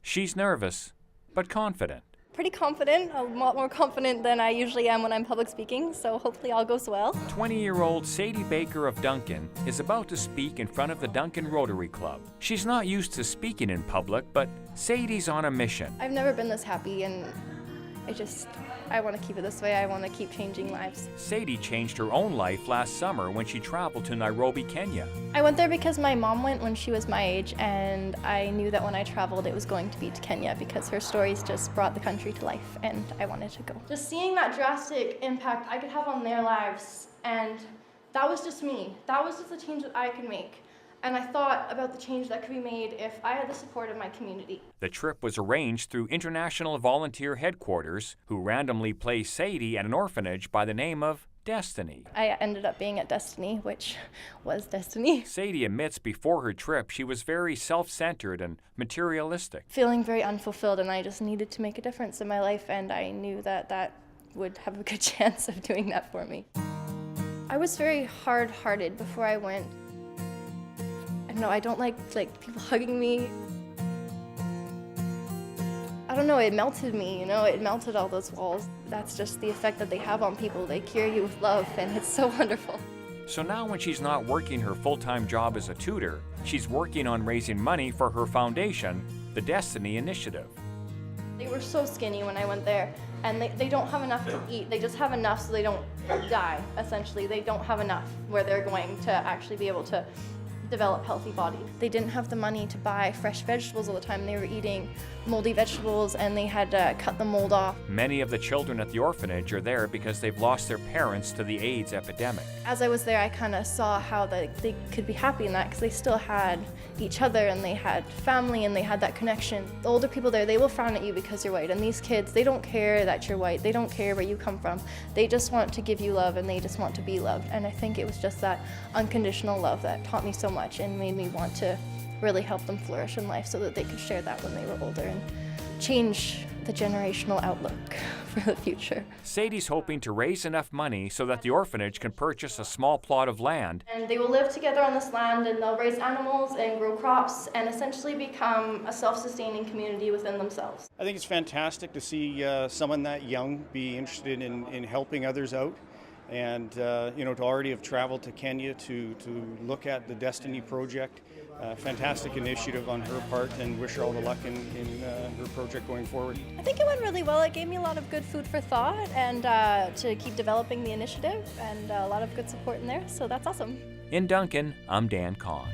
She's nervous, but confident. Pretty confident, a lot more confident than I usually am when I'm public speaking, so hopefully all goes well. 20-year-old Sadie Baker of Duncan is about to speak in front of the Duncan Rotary Club. She's not used to speaking in public, but Sadie's on a mission. I've never been this happy, and I want to keep it this way. I want to keep changing lives. Sadie changed her own life last summer when she traveled to Nairobi, Kenya. I went there because my mom went when she was my age, and I knew that when I traveled it was going to be to Kenya because her stories just brought the country to life, and I wanted to go. Just seeing that drastic impact I could have on their lives, and that was just me. That was just the change that I could make. And I thought about the change that could be made if I had the support of my community. The trip was arranged through International Volunteer Headquarters, who randomly placed Sadie at an orphanage by the name of Destiny. I ended up being at Destiny, which was destiny. Sadie admits before her trip she was very self-centered and materialistic. Feeling very unfulfilled, and I just needed to make a difference in my life, and I knew that that would have a good chance of doing that for me. I was very hard-hearted before I went. No, I don't like people hugging me. I don't know, it melted me, you know, it melted all those walls. That's just the effect that they have on people. They cure you with love, and it's so wonderful. So now when she's not working her full-time job as a tutor, she's working on raising money for her foundation, the Destiny Initiative. They were so skinny when I went there, and they don't have enough to eat. They just have enough so they don't die, essentially. They don't have enough where they're going to actually be able to develop healthy bodies. They didn't have the money to buy fresh vegetables all the time. They were eating moldy vegetables, and they had to cut the mold off. Many of the children at the orphanage are there because they've lost their parents to the AIDS epidemic. As I was there, I kind of saw how they could be happy in that because they still had each other, and they had family, and they had that connection. The older people there, they will frown at you because you're white, and these kids, they don't care that you're white. They don't care where you come from. They just want to give you love, and they just want to be loved. And I think it was just that unconditional love that taught me so much and made me want to really help them flourish in life so that they could share that when they were older and change the generational outlook for the future. Sadie's hoping to raise enough money so that the orphanage can purchase a small plot of land. And they will live together on this land, and they'll raise animals and grow crops and essentially become a self-sustaining community within themselves. I think it's fantastic to see someone that young be interested in helping others out. And to already have traveled to Kenya to look at the Destiny project. Fantastic initiative on her part, and wish her all the luck in her project going forward. I think it went really well. It gave me a lot of good food for thought, and to keep developing the initiative, and a lot of good support in there, so that's awesome. In Duncan, I'm Dan Kahan.